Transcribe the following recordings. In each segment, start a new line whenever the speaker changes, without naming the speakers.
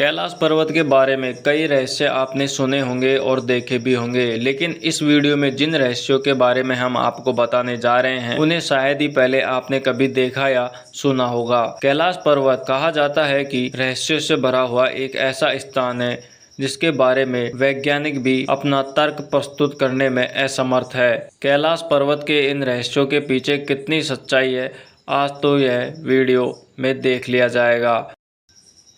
कैलाश पर्वत के बारे में कई रहस्य आपने सुने होंगे और देखे भी होंगे, लेकिन इस वीडियो में जिन रहस्यों के बारे में हम आपको बताने जा रहे हैं उन्हें शायद ही पहले आपने कभी देखा या सुना होगा। कैलाश पर्वत कहा जाता है कि रहस्यों से भरा हुआ एक ऐसा स्थान है जिसके बारे में वैज्ञानिक भी अपना तर्क प्रस्तुत करने में असमर्थ है। कैलाश पर्वत के इन रहस्यों के पीछे कितनी सच्चाई है, आज तो यह वीडियो में देख लिया जाएगा।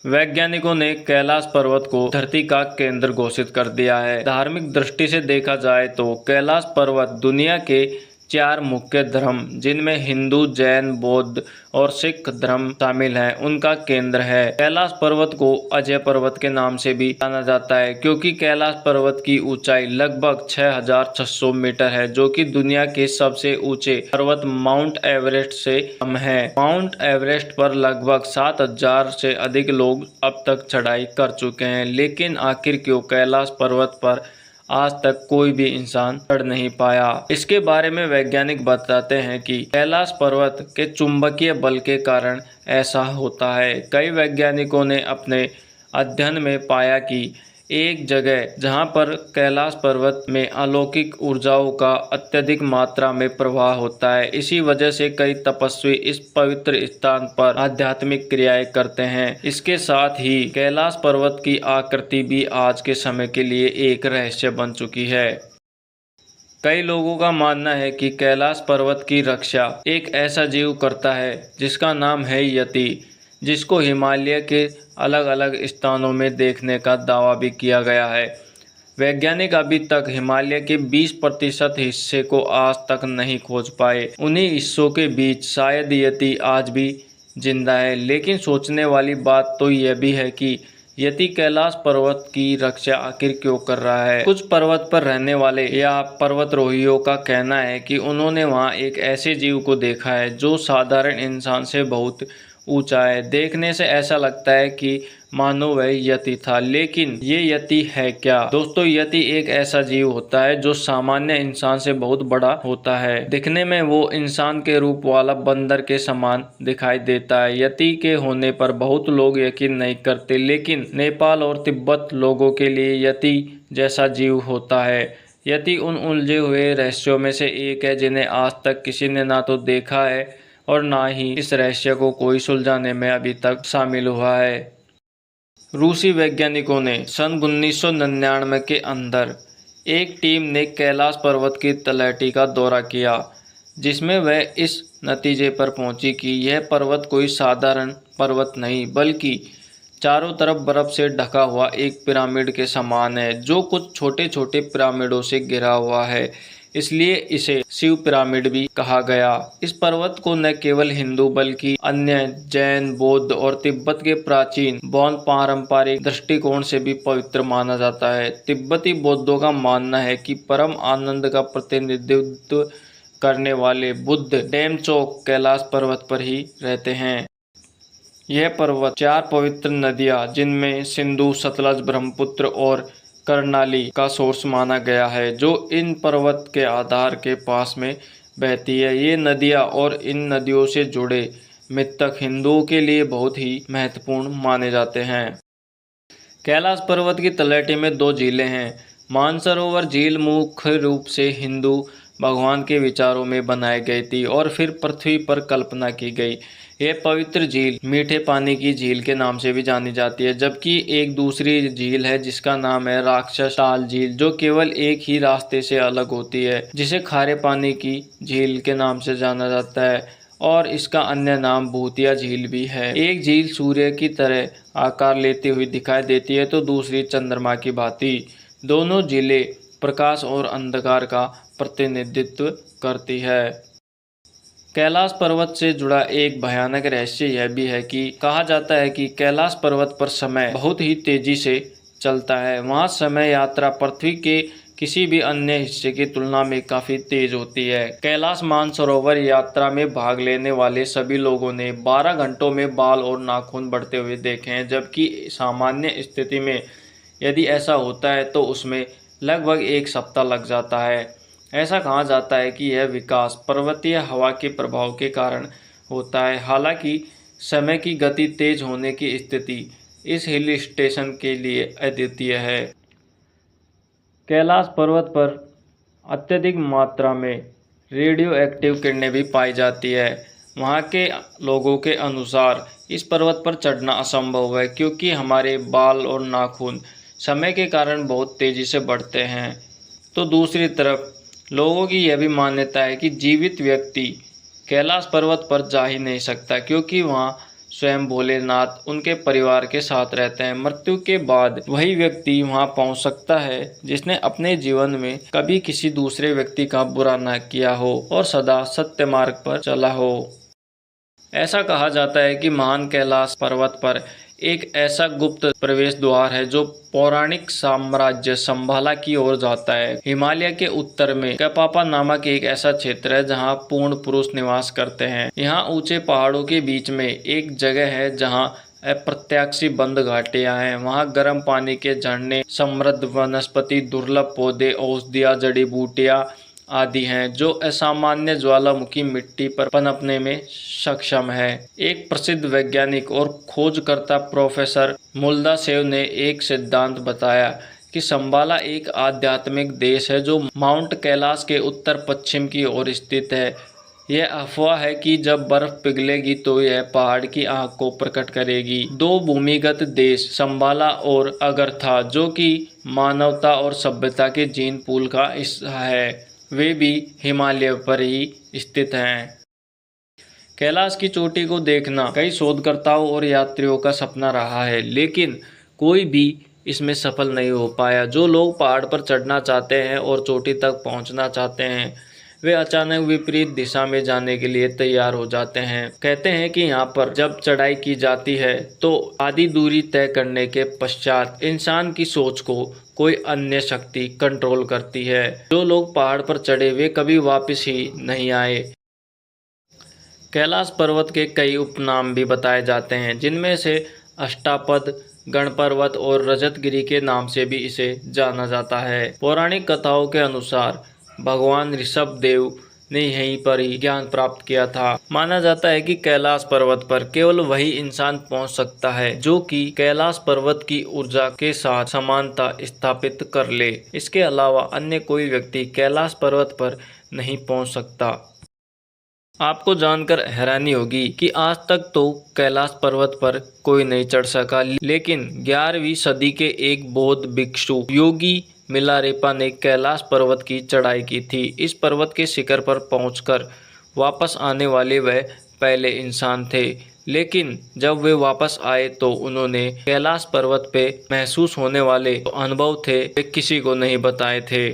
वैज्ञानिकों ने कैलाश पर्वत को धरती का केंद्र घोषित कर दिया है। धार्मिक दृष्टि से देखा जाए तो कैलाश पर्वत दुनिया के 4 मुख्य धर्म, जिनमें हिंदू, जैन, बौद्ध और सिख धर्म शामिल हैं, उनका केंद्र है। कैलाश पर्वत को अजय पर्वत के नाम से भी जाना जाता है क्योंकि कैलाश पर्वत की ऊंचाई लगभग 6,600 मीटर है, जो कि दुनिया के सबसे ऊंचे पर्वत माउंट एवरेस्ट से कम है। माउंट एवरेस्ट पर लगभग 7,000 से अधिक लोग अब तक चढ़ाई कर चुके हैं, लेकिन आखिर क्यों कैलाश पर्वत पर आज तक कोई भी इंसान चढ़ नहीं पाया। इसके बारे में वैज्ञानिक बताते हैं कि कैलाश पर्वत के चुंबकीय बल के कारण ऐसा होता है। कई वैज्ञानिकों ने अपने अध्ययन में पाया कि एक जगह जहां पर कैलाश पर्वत में अलौकिक ऊर्जाओं का अत्यधिक मात्रा में प्रवाह होता है। इसी वजह से कई तपस्वी इस पवित्र स्थान पर आध्यात्मिक क्रियाएं करते हैं। इसके साथ ही कैलाश पर्वत की आकृति भी आज के समय के लिए एक रहस्य बन चुकी है। कई लोगों का मानना है कि कैलाश पर्वत की रक्षा एक ऐसा जीव करता है जिसका नाम है यति, जिसको हिमालय के अलग अलग स्थानों में देखने का दावा भी किया गया है। वैज्ञानिक अभी तक हिमालय के 20% हिस्से को आज तक नहीं खोज पाए। उन्हीं हिस्सों के बीच शायद यति आज भी जिंदा है, लेकिन सोचने वाली बात तो यह भी है कि यति कैलाश पर्वत की रक्षा आखिर क्यों कर रहा है। कुछ पर्वत पर रहने वाले या पर्वतारोहियों का कहना है कि उन्होंने वहां एक ऐसे जीव को देखा है जो साधारण इंसान से बहुत ऊंचा है। देखने से ऐसा लगता है कि मानो वह यति था, लेकिन ये यति है क्या? दोस्तों, यति एक ऐसा जीव होता है जो सामान्य इंसान से बहुत बड़ा होता है। दिखने में वो इंसान के रूप वाला बंदर के समान दिखाई देता है। यति के होने पर बहुत लोग यकीन नहीं करते, लेकिन नेपाल और तिब्बत लोगों के लिए यति जैसा जीव होता है। यति उन उलझे हुए रहस्यों में से एक है जिन्हें आज तक किसी ने ना तो देखा है और ना ही इस रहस्य को कोई सुलझाने में अभी तक शामिल हुआ है। रूसी वैज्ञानिकों ने सन 1999 के अंदर एक टीम ने कैलाश पर्वत की तलहटी का दौरा किया, जिसमें वह इस नतीजे पर पहुंची कि यह पर्वत कोई साधारण पर्वत नहीं बल्कि चारों तरफ बर्फ से ढका हुआ एक पिरामिड के समान है, जो कुछ छोटे छोटे पिरामिडों से घिरा हुआ है। इसलिए इसे शिव पिरामिड भी कहा गया। इस पर्वत को न केवल हिंदू बल्कि अन्य जैन, बौद्ध और तिब्बत के प्राचीन बौद्ध पारंपरिक दृष्टिकोण से भी पवित्र माना जाता है। तिब्बती बौद्धों का मानना है कि परम आनंद का प्रतिनिधित्व करने वाले बुद्ध डेमचोक कैलाश पर्वत पर ही रहते हैं। यह पर्वत 4 पवित्र नदियां, जिनमें सिंधु, सतलज, ब्रह्मपुत्र और कर्णाली का सोर्स माना गया है, जो इन पर्वत के आधार के पास में बहती है। ये नदियां और इन नदियों से जुड़े मिथक हिंदुओं के लिए बहुत ही महत्वपूर्ण माने जाते हैं। कैलाश पर्वत की तलहटी में 2 झीलें हैं। मानसरोवर झील मुख्य रूप से हिंदू भगवान के विचारों में बनाई गई थी और फिर पृथ्वी पर कल्पना की गई। यह पवित्र झील मीठे पानी की झील के नाम से भी जानी जाती है, जबकि एक दूसरी झील है जिसका नाम है राक्षस ताल झील, जो केवल एक ही रास्ते से अलग होती है, जिसे खारे पानी की झील के नाम से जाना जाता है और इसका अन्य नाम भूतिया झील भी है। एक झील सूर्य की तरह आकार लेती हुई दिखाई देती है तो दूसरी चंद्रमा की भांति। दोनों झीलें प्रकाश और अंधकार का प्रतिनिधित्व करती है। कैलाश पर्वत से जुड़ा एक भयानक रहस्य यह भी है कि कहा जाता है कि कैलाश पर्वत पर समय बहुत ही तेजी से चलता है। वहाँ समय यात्रा पृथ्वी के किसी भी अन्य हिस्से की तुलना में काफ़ी तेज होती है। कैलाश मानसरोवर यात्रा में भाग लेने वाले सभी लोगों ने 12 घंटों में बाल और नाखून बढ़ते हुए देखे हैं, जबकि सामान्य स्थिति में यदि ऐसा होता है तो उसमें लगभग 1 सप्ताह लग जाता है। ऐसा कहा जाता है कि यह विकास पर्वतीय हवा के प्रभाव के कारण होता है। हालांकि समय की गति तेज होने की स्थिति इस हिल स्टेशन के लिए अद्वितीय है। कैलाश पर्वत पर अत्यधिक मात्रा में रेडियो एक्टिव किरणें भी पाई जाती है। वहाँ के लोगों के अनुसार इस पर्वत पर चढ़ना असंभव है, क्योंकि हमारे बाल और नाखून समय के कारण बहुत तेज़ी से बढ़ते हैं। तो दूसरी तरफ लोगों की यह भी मान्यता है कि जीवित व्यक्ति कैलाश पर्वत पर जा ही नहीं सकता, क्योंकि वहाँ स्वयं भोलेनाथ उनके परिवार के साथ रहते हैं। मृत्यु के बाद वही व्यक्ति वहां पहुंच सकता है जिसने अपने जीवन में कभी किसी दूसरे व्यक्ति का बुरा न किया हो और सदा सत्य मार्ग पर चला हो। ऐसा कहा जाता है कि महान कैलाश पर्वत पर एक ऐसा गुप्त प्रवेश द्वार है जो पौराणिक साम्राज्य शंबाला की ओर जाता है। हिमालय के उत्तर में कैपापा नामक एक ऐसा क्षेत्र है जहां पूर्ण पुरुष निवास करते हैं। यहां ऊंचे पहाड़ों के बीच में एक जगह है जहां अप्रत्याशी बंद घाटियां हैं। वहां गर्म पानी के झरने, समृद्ध वनस्पति, दुर्लभ पौधे, औषधियां, जड़ी बूटियां आदि हैं जो असामान्य ज्वालामुखी मिट्टी पर पनपने में सक्षम है। एक प्रसिद्ध वैज्ञानिक और खोजकर्ता प्रोफेसर मुल्दासेव ने एक सिद्धांत बताया कि शंबाला एक आध्यात्मिक देश है जो माउंट कैलाश के उत्तर पश्चिम की ओर स्थित है। यह अफवाह है कि जब बर्फ पिघलेगी तो यह पहाड़ की आंख को प्रकट करेगी। दो भूमिगत देश शंबाला और अगरथा, जो कि मानवता और सभ्यता के जीन पूल का हिस्सा है, वे भी हिमालय पर ही स्थित हैं। कैलाश की चोटी को देखना कई शोधकर्ताओं और यात्रियों का सपना रहा है, लेकिन कोई भी इसमें सफल नहीं हो पाया। जो लोग पहाड़ पर चढ़ना चाहते हैं और चोटी तक पहुंचना चाहते हैं, वे अचानक विपरीत दिशा में जाने के लिए तैयार हो जाते हैं। कहते हैं कि यहाँ पर जब चढ़ाई की जाती है तो आधी दूरी तय करने के पश्चात इंसान की सोच को कोई अन्य शक्ति कंट्रोल करती है। जो लोग पहाड़ पर चढ़े वे कभी वापस ही नहीं आए। कैलाश पर्वत के कई उपनाम भी बताए जाते हैं, जिनमें से अष्टापद, गणपर्वत और रजतगिरी के नाम से भी इसे जाना जाता है। पौराणिक कथाओं के अनुसार भगवान ऋषभ देव ने यहीं पर ही ज्ञान प्राप्त किया था। माना जाता है कि कैलाश पर्वत पर केवल वही इंसान पहुंच सकता है जो कि कैलाश पर्वत की ऊर्जा के साथ समानता स्थापित कर ले। इसके अलावा अन्य कोई व्यक्ति कैलाश पर्वत पर नहीं पहुंच सकता। आपको जानकर हैरानी होगी कि आज तक तो कैलाश पर्वत पर कोई नहीं चढ़ सका, लेकिन 11वीं सदी के एक बौद्ध भिक्षु योगी मिलारेपा ने कैलाश पर्वत की चढ़ाई की थी। इस पर्वत के शिखर पर पहुंचकर वापस आने वाले वह पहले इंसान थे, लेकिन जब वे वापस आए तो उन्होंने कैलाश पर्वत पे महसूस होने वाले अनुभव थे वे किसी को नहीं बताए थे।